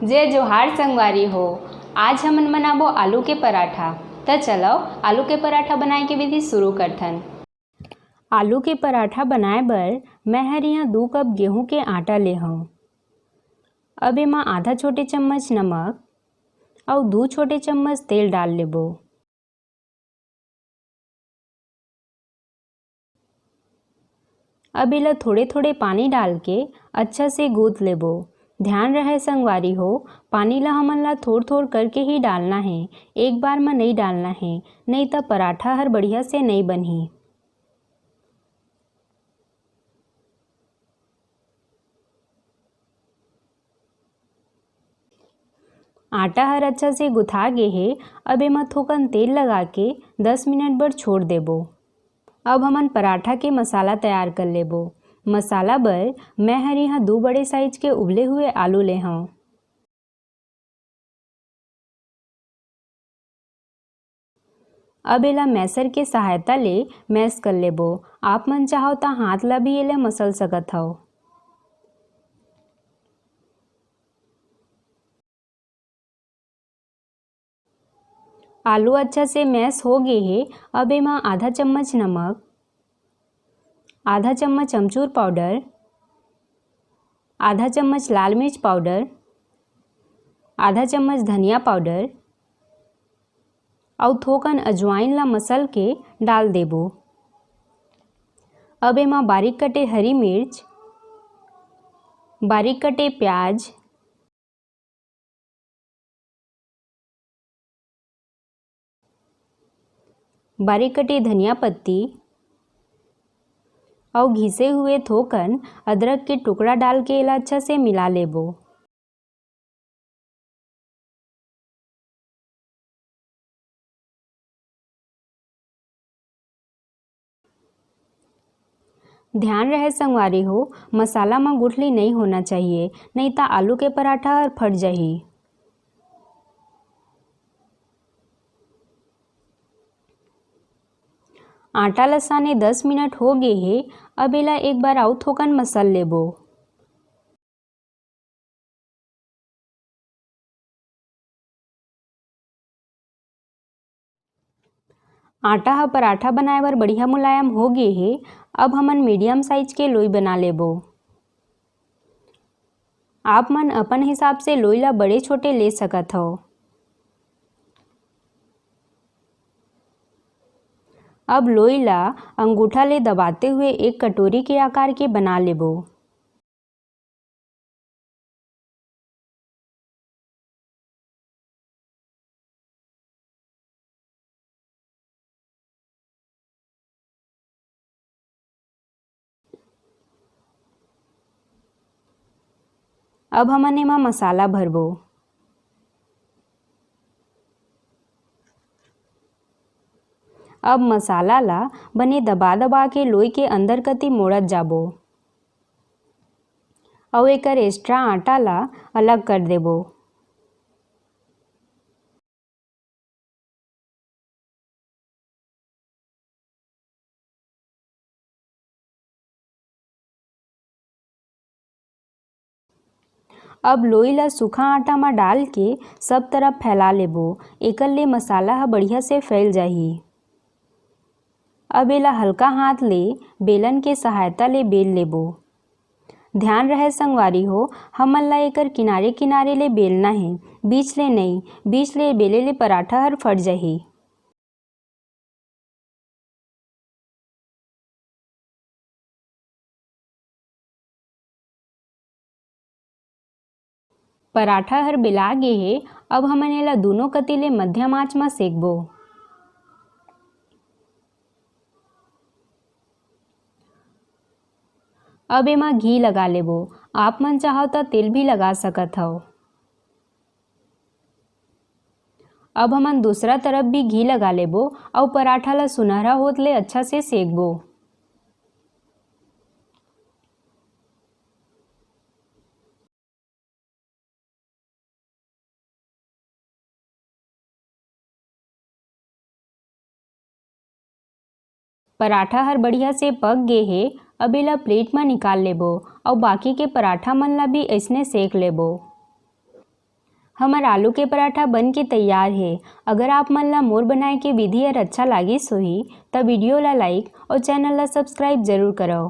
जय जोहार संगवारी हो। आज हमन बनाबो आलू के पराठा। तो चलो आलू के पराठा बनाए के विधि शुरू करथन। आलू के पराठा बनाए बर मैं हर यहाँ 2 कप गेहूं के आटा ले हूँ। अब एमा आधा छोटे चम्मच नमक और 2 छोटे चम्मच तेल डाल लेबो। अब इला थोड़े थोड़े पानी डाल के अच्छा से गूंथ लेबो। ध्यान रहे संगवारी हो, पानी ला हमन ला थोड़ थोड़ करके ही डालना है, एक बार में नहीं डालना है, नहीं तो पराठा हर बढ़िया से नहीं बनही। आटा हर अच्छा से गुथा गे है। अब एमा थोकन तेल लगा के 10 मिनट बर छोड़ देबो। अब हमन पराठा के मसाला तैयार कर लेबो। मसाला बर मैं हर यहाँ 2 बड़े साइज के उबले हुए आलू ले हूँ। अब एला मैसर के सहायता ले मैस कर लेबो। आप मन चाहो तो हाथ ला भी एला मसल सकत हव। आलू अच्छा से मैस हो गए है। अब एमा आधा चम्मच नमक, आधा चम्मच अमचूर पाउडर, आधा चम्मच लाल मिर्च पाउडर, आधा चम्मच धनिया पाउडर और थोकन अजवाइन ला मसल के डाल देबो। अब एमा बारीक कटे हरी मिर्च, बारीक कटे प्याज, बारीक कटे धनिया पत्ती और घिसे हुए थोकन अदरक के टुकड़ा डाल के इला अच्छा से मिला लेबो। ध्यान रहे संगवारी हो, मसाला में गुठली नहीं होना चाहिए, नहीं तो आलू के पराठा हर फट जाही। आटा ला साने 10 मिनट हो गए है। अब इला एक बार आउ थोकन मसल लेबो। आटा ह पराठा बनाए बर बढ़िया मुलायम हो गए है। अब हमन मीडियम साइज के लोई बना लेबो। आप मन अपन हिसाब से लोई ला बड़े छोटे ले सकत हो। अब लोई ला अंगूठा ले दबाते हुए एक कटोरी के आकार के बना लेबो। अब हमन एमा मसाला भरबो। अब मसाला ला बने दबा दबा के लोई के अंदर कती मोड़त जाबो और एकर एक्स्ट्रा आटा ला अलग कर देबो। अब लोई ला सूखा आटा में डाल के सब तरफ फैला लेबो। एकर ले मसाला ह बढ़िया से फैल जाही। अब एला हल्का हाथ ले बेलन के सहायता ले बेल लेबो। ध्यान रहे संगवारी हो, हमन ला एकर किनारे किनारे ले बेलना है, बीच ले नहीं। बीच ले बेले ले पराठा हर फट जाही। पराठा हर बेला गे हे। अब हमन एला दोनों कती ले मध्यम आंच में सेकबो। अब एमा घी लगा लेबो। आप मन चाहो तो तेल भी लगा सकत हव। अब हमन दूसरा तरफ भी घी लगा लेबो और पराठा ला सुनहरा होत ले अच्छा से सेकबो। पराठा हर बढ़िया से पक गे हे। अब एला प्लेट में निकाल लेबो और बाकी के पराठा मन ला भी ऐसने सेक लेबो। हमर आलू के पराठा बन के तैयार है। अगर आप मन ला मोर बनाए के विधि अच्छा लागिस होही त वीडियो ला लाइक और चैनल ला सब्सक्राइब जरूर करो।